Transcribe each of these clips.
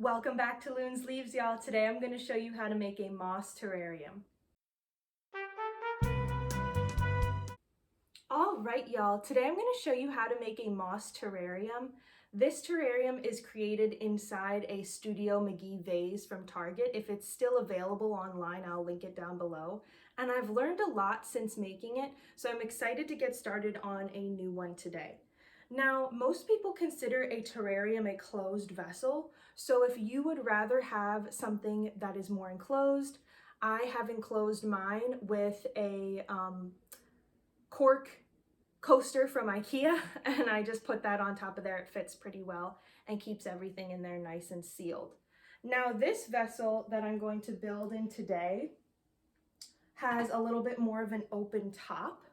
Welcome back to Loon's Leaves, y'all. Today I'm going to show you how to make a moss terrarium. Alright, y'all. Today I'm going to show you how to make a moss terrarium. This terrarium is created inside a Studio McGee vase from Target. If it's still available online, I'll link it down below. And I've learned a lot since making it, so I'm excited to get started on a new one today. Now, most people consider a terrarium a closed vessel, so if you would rather have something that is more enclosed, I have enclosed mine with a cork coaster from IKEA, and I just put that on top of there. It fits pretty well and keeps everything in there nice and sealed. Now, this vessel that I'm going to build in today has a little bit more of an open top,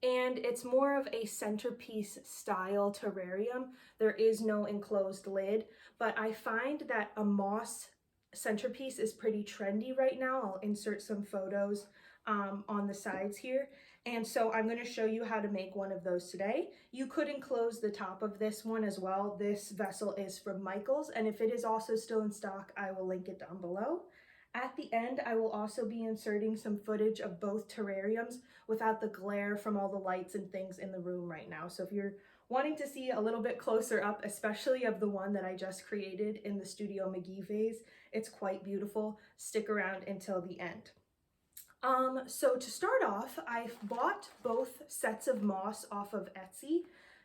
and it's more of a centerpiece style terrarium. There is no enclosed lid, but I find that a moss centerpiece is pretty trendy right now. I'll insert some photos on the sides here. And so I'm going to show you how to make one of those today. You could enclose the top of this one as well. This vessel is from Michaels, and if it is also still in stock, I will link it down below. At the end, I will also be inserting some footage of both terrariums without the glare from all the lights and things in the room right now. So if you're wanting to see a little bit closer up, especially of the one that I just created in the Studio McGee vase, it's quite beautiful. Stick around until the end. So to start off, I've bought both sets of moss off of Etsy.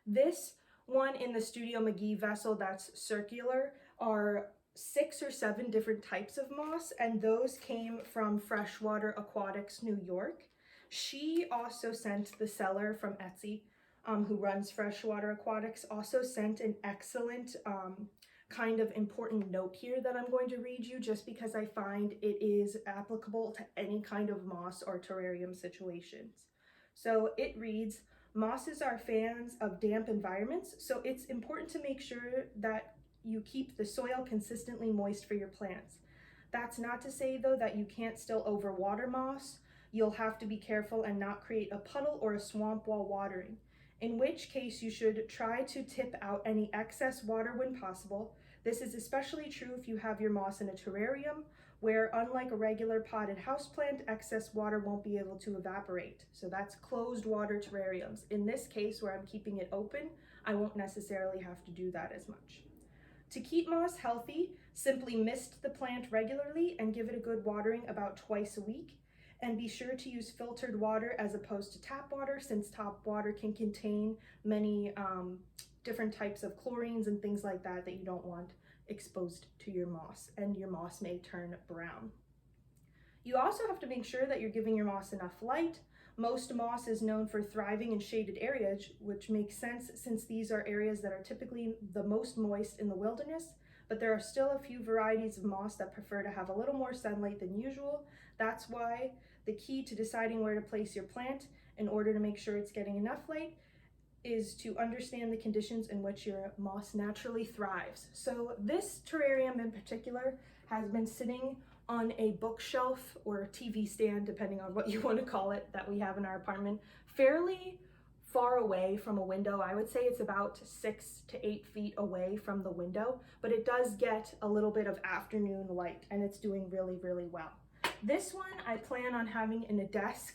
This one in the Studio McGee vessel that's circular are 6 or 7 different types of moss, and those came from Freshwater Aquatics, New York. She also sent, the seller from Etsy, who runs Freshwater Aquatics, also sent an excellent kind of important note here that I'm going to read you, just because I find it is applicable to any kind of moss or terrarium situations. So it reads, "Mosses are fans of damp environments, so it's important to make sure that you keep the soil consistently moist for your plants. That's not to say, though, that you can't still overwater moss. You'll have to be careful and not create a puddle or a swamp while watering, in which case you should try to tip out any excess water when possible. This is especially true if you have your moss in a terrarium, where, unlike a regular potted houseplant, excess water won't be able to evaporate." So that's closed water terrariums. In this case, where I'm keeping it open, I won't necessarily have to do that as much. To keep moss healthy, simply mist the plant regularly and give it a good watering about twice a week. And be sure to use filtered water as opposed to tap water, since tap water can contain many different types of chlorines and things like that that you don't want exposed to your moss, and your moss may turn brown. You also have to make sure that you're giving your moss enough light. Most moss is known for thriving in shaded areas, which makes sense since these are areas that are typically the most moist in the wilderness, but there are still a few varieties of moss that prefer to have a little more sunlight than usual. That's why the key to deciding where to place your plant in order to make sure it's getting enough light is to understand the conditions in which your moss naturally thrives. So this terrarium in particular has been sitting on a bookshelf or TV stand, depending on what you want to call it, that we have in our apartment, fairly far away from a window. I would say it's about 6 to 8 feet away from the window, but it does get a little bit of afternoon light, and it's doing really, really well. This one I plan on having in a desk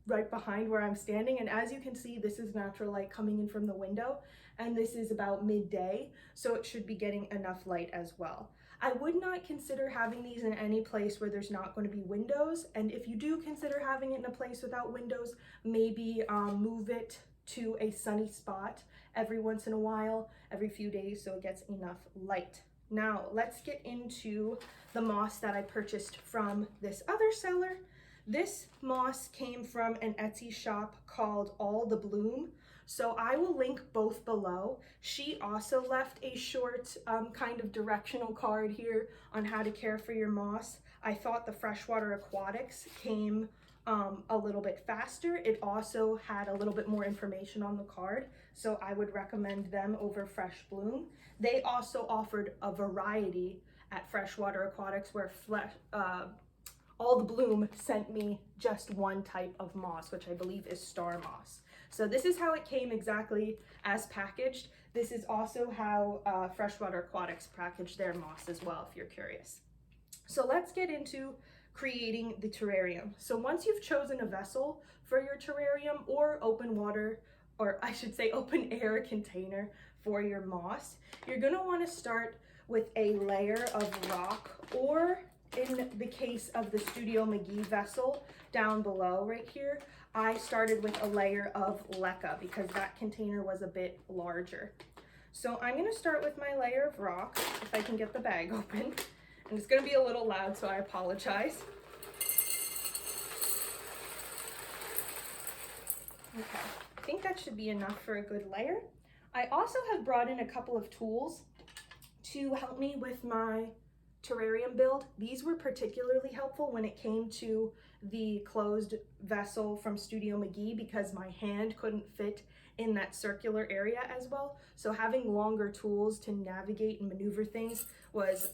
right behind where I'm standing, and as you can see, this is natural light coming in from the window, and this is about midday, so it should be getting enough light as well. I would not consider having these in any place where there's not going to be windows, and if you do consider having it in a place without windows, maybe move it to a sunny spot every once in a while, every few days, so it gets enough light. Now, let's get into the moss that I purchased from this other seller. This moss came from an Etsy shop called All the Bloom, so I will link both below. She also left a short kind of directional card here on how to care for your moss. I thought the Freshwater Aquatics came a little bit faster. It also had a little bit more information on the card, so I would recommend them over Fresh Bloom. They also offered a variety at Freshwater Aquatics, where All the Bloom sent me just one type of moss, which I believe is star moss. So this is how it came exactly as packaged. This is also how Freshwater Aquatics packaged their moss as well, if you're curious. So let's get into creating the terrarium. So once you've chosen a vessel for your terrarium, or open water, or I should say open air container for your moss, you're gonna wanna start with a layer of rock, or in the case of the Studio McGee vessel down below right here, I started with a layer of leca because that container was a bit larger. So I'm gonna start with my layer of rock, if I can get the bag open. And it's gonna be a little loud, so I apologize. Okay, I think that should be enough for a good layer. I also have brought in a couple of tools to help me with my terrarium build. These were particularly helpful when it came to the closed vessel from Studio McGee because my hand couldn't fit in that circular area as well. So having longer tools to navigate and maneuver things was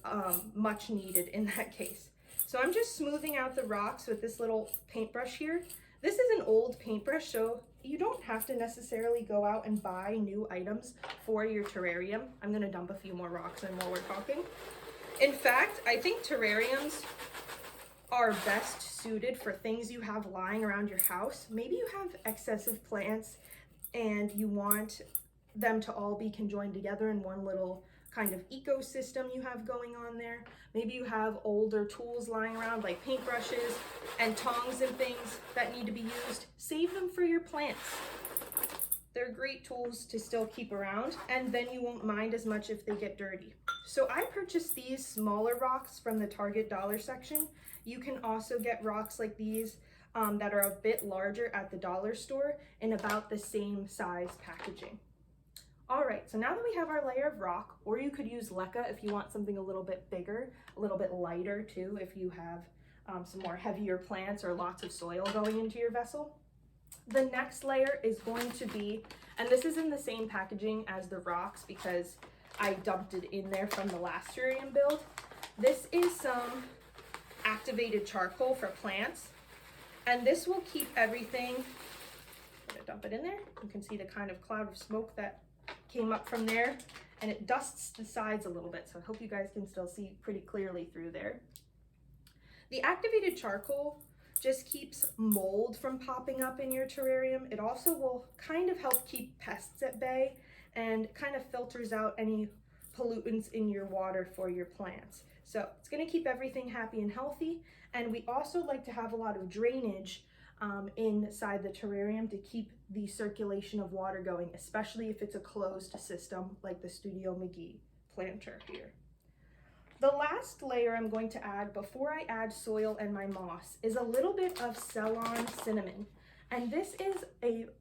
much needed in that case. So I'm just smoothing out the rocks with this little paintbrush here. This is an old paintbrush, so you don't have to necessarily go out and buy new items for your terrarium. I'm gonna dump a few more rocks in while we're talking. In fact, I think terrariums are best suited for things you have lying around your house. Maybe you have excessive plants and you want them to all be conjoined together in one little kind of ecosystem you have going on there. Maybe you have older tools lying around like paintbrushes and tongs and things that need to be used. Save them for your plants. They're great tools to still keep around, and then you won't mind as much if they get dirty. So I purchased these smaller rocks from the Target dollar section. You can also get rocks like these that are a bit larger at the dollar store in about the same size packaging. All right, so now that we have our layer of rock, or you could use leca if you want something a little bit bigger, a little bit lighter too, if you have some more heavier plants or lots of soil going into your vessel. The next layer is going to be, and this is in the same packaging as the rocks because I dumped it in there from the last terrarium build. This is some activated charcoal for plants, and this will keep everything. I'm gonna dump it in there. You can see the kind of cloud of smoke that came up from there, and it dusts the sides a little bit, so I hope you guys can still see pretty clearly through there. The activated charcoal just keeps mold from popping up in your terrarium. It also will kind of help keep pests at bay and kind of filters out any pollutants in your water for your plants. So it's going to keep everything happy and healthy. And we also like to have a lot of drainage inside the terrarium to keep the circulation of water going, especially if it's a closed system like the Studio McGee planter here. The last layer I'm going to add before I add soil and my moss is a little bit of Ceylon cinnamon. And this is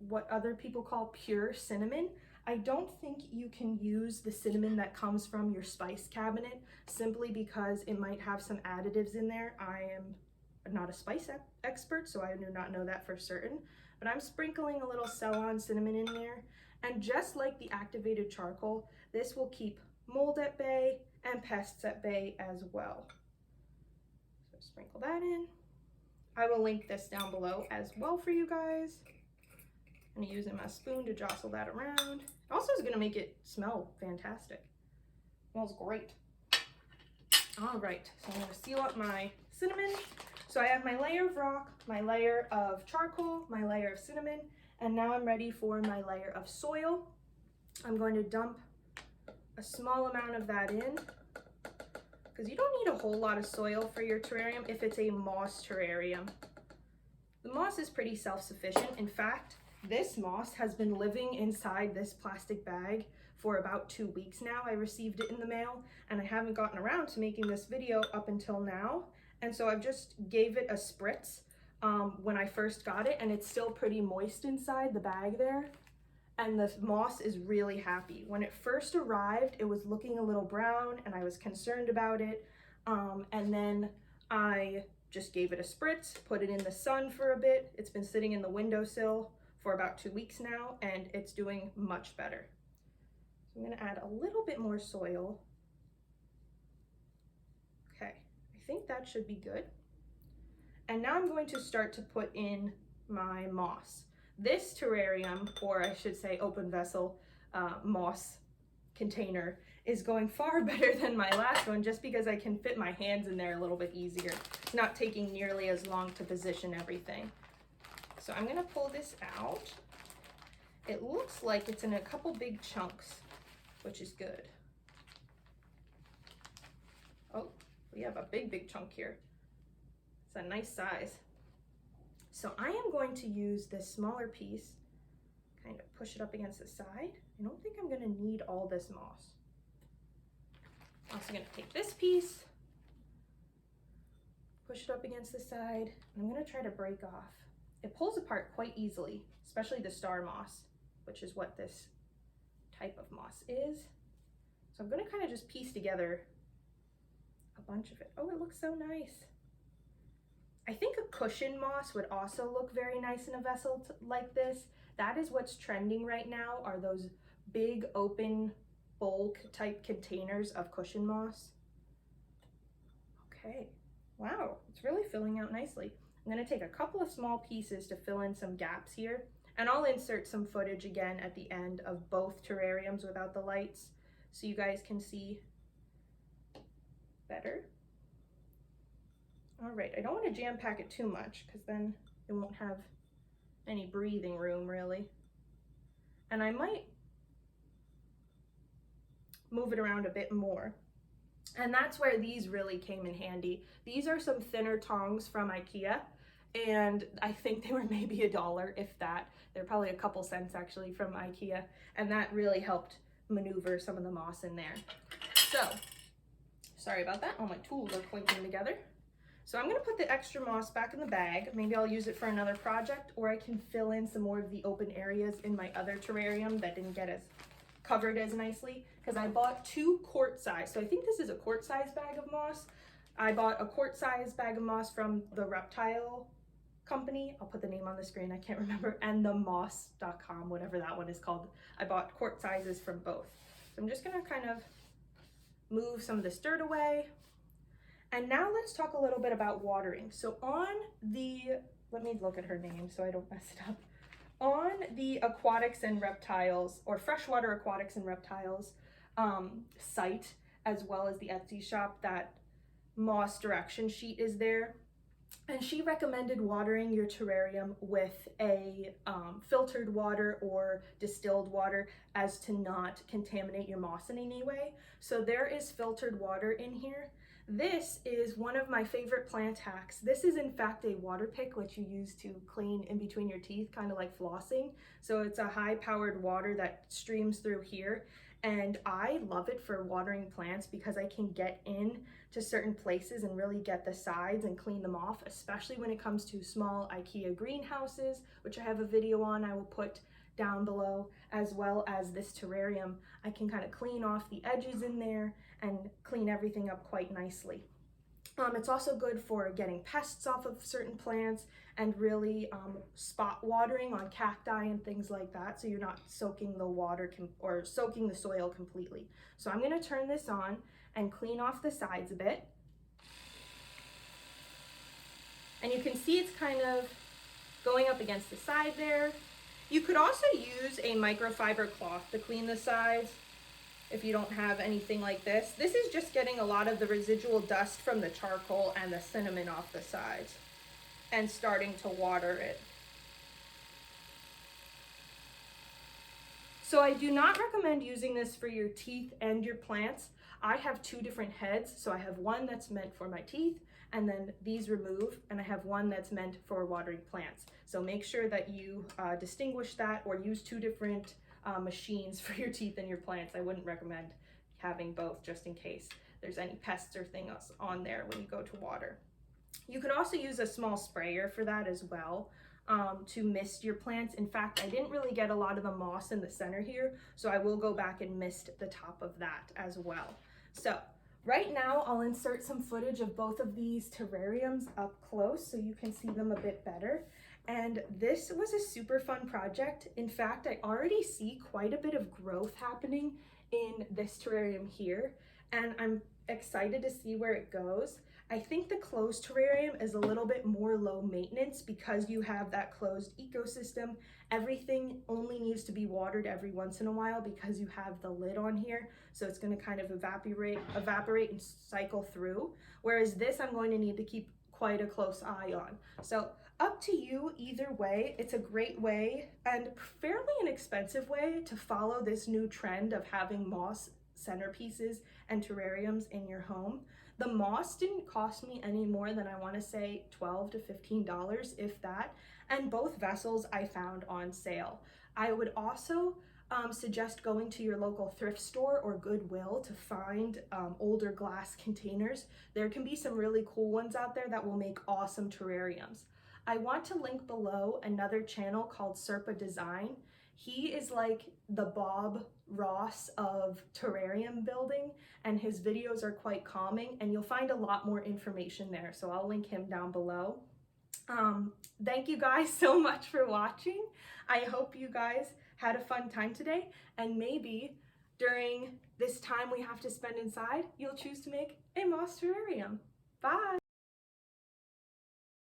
what other people call pure cinnamon. I don't think you can use the cinnamon that comes from your spice cabinet simply because it might have some additives in there. I am not a spice expert, so I do not know that for certain, but I'm sprinkling a little Ceylon cinnamon in there. And just like the activated charcoal, this will keep mold at bay and pests at bay as well. So sprinkle that in. I will link this down below as well for you guys. I'm using my spoon to jostle that around. Also is gonna make it smell fantastic. Smells great. All right, so I'm gonna seal up my cinnamon. So I have my layer of rock, my layer of charcoal, my layer of cinnamon, and now I'm ready for my layer of soil. I'm going to dump a small amount of that in because you don't need a whole lot of soil for your terrarium if it's a moss terrarium. The moss is pretty self-sufficient. In fact, this moss has been living inside this plastic bag for about 2 weeks now. I received it in the mail and I haven't gotten around to making this video up until now. And so I've just gave it a spritz when I first got it, and it's still pretty moist inside the bag there. And the moss is really happy. When it first arrived, it was looking a little brown and I was concerned about it. And then I just gave it a spritz, put it in the sun for a bit. It's been sitting in the windowsill for about 2 weeks now, and it's doing much better. So I'm gonna add a little bit more soil. Okay, I think that should be good. And now I'm going to start to put in my moss. this terrarium, or I should say open vessel moss container, is going far better than my last one just because I can fit my hands in there a little bit easier. It's not taking nearly as long to position everything. So I'm gonna pull this out. It looks like it's in a couple big chunks, which is good. Oh, we have a big chunk here. It's a nice size. So I am going to use this smaller piece, kind of push it up against the side. I don't think I'm gonna need all this moss. I'm also gonna take this piece, push it up against the side, and I'm gonna try to break off. It pulls apart quite easily, especially the star moss, which is what this type of moss is. So I'm gonna kind of just piece together a bunch of it. Oh, it looks so nice. I think a cushion moss would also look very nice in a vessel like this. That is what's trending right now, are those big open bulk type containers of cushion moss. Okay, wow, it's really filling out nicely. I'm gonna take a couple of small pieces to fill in some gaps here, and I'll insert some footage again at the end of both terrariums without the lights so you guys can see better. All right, I don't want to jam pack it too much because then it won't have any breathing room really. And I might move it around a bit more. And that's where these really came in handy. These are some thinner tongs from IKEA, and I think they were maybe $1, if that. They're probably a couple cents actually from IKEA, and that really helped maneuver some of the moss in there. So, sorry about that, all my tools are clinking together. So I'm gonna put the extra moss back in the bag. Maybe I'll use it for another project, or I can fill in some more of the open areas in my other terrarium that didn't get as covered as nicely, because I bought 2 quart size. So I think this is a quart size bag of moss. I bought a quart size bag of moss from the reptile company. I'll put the name on the screen, I can't remember, and the moss.com, whatever that one is called. I bought quart sizes from both. So I'm just gonna kind of move some of this dirt away. And now let's talk a little bit about watering. So on the, let me look at her name so I don't mess it up. On the Aquatics and Reptiles, or Freshwater Aquatics and Reptiles site, as well as the Etsy shop, that moss direction sheet is there. And she recommended watering your terrarium with a filtered water or distilled water as to not contaminate your moss in any way. So there is filtered water in here. This is one of my favorite plant hacks. This is in fact a water pick, which you use to clean in between your teeth, kind of like flossing. So it's a high-powered water that streams through here. And I love it for watering plants because I can get in to certain places and really get the sides and clean them off, especially when it comes to small IKEA greenhouses, which I have a video on I will put down below, as well as this terrarium. I can kind of clean off the edges in there and clean everything up quite nicely. It's also good for getting pests off of certain plants and really spot watering on cacti and things like that, so you're not soaking the water or soaking the soil completely. So I'm going to turn this on and clean off the sides a bit. And you can see it's kind of going up against the side there. You could also use a microfiber cloth to clean the sides if you don't have anything like this. This is just getting a lot of the residual dust from the charcoal and the cinnamon off the sides and starting to water it. So I do not recommend using this for your teeth and your plants. I have 2 different heads. So I have one that's meant for my teeth, and then these remove, and I have one that's meant for watering plants. So make sure that you distinguish that, or use 2 different machines for your teeth and your plants. I wouldn't recommend having both, just in case there's any pests or things on there when you go to water. You could also use a small sprayer for that as well, to mist your plants. In fact, I didn't really get a lot of the moss in the center here, so I will go back and mist the top of that as well. So right now I'll insert some footage of both of these terrariums up close so you can see them a bit better. And this was a super fun project. In fact, I already see quite a bit of growth happening in this terrarium here, and I'm excited to see where it goes. I think the closed terrarium is a little bit more low maintenance because you have that closed ecosystem. Everything only needs to be watered every once in a while because you have the lid on here, so it's going to kind of evaporate and cycle through. Whereas this, I'm going to need to keep quite a close eye on. So up to you either way. It's a great way and fairly inexpensive way to follow this new trend of having moss centerpieces and terrariums in your home. The moss didn't cost me any more than, I want to say, $12 to $15, if that, and both vessels I found on sale. I would also suggest going to your local thrift store or Goodwill to find older glass containers. There can be some really cool ones out there that will make awesome terrariums. I want to link below another channel called Serpa Design. He is like the Bob Ross of terrarium building, and his videos are quite calming, and you'll find a lot more information there, so I'll link him down below. Thank you guys so much for watching. I hope you guys had a fun time today, and maybe during this time we have to spend inside, you'll choose to make a moss terrarium. Bye!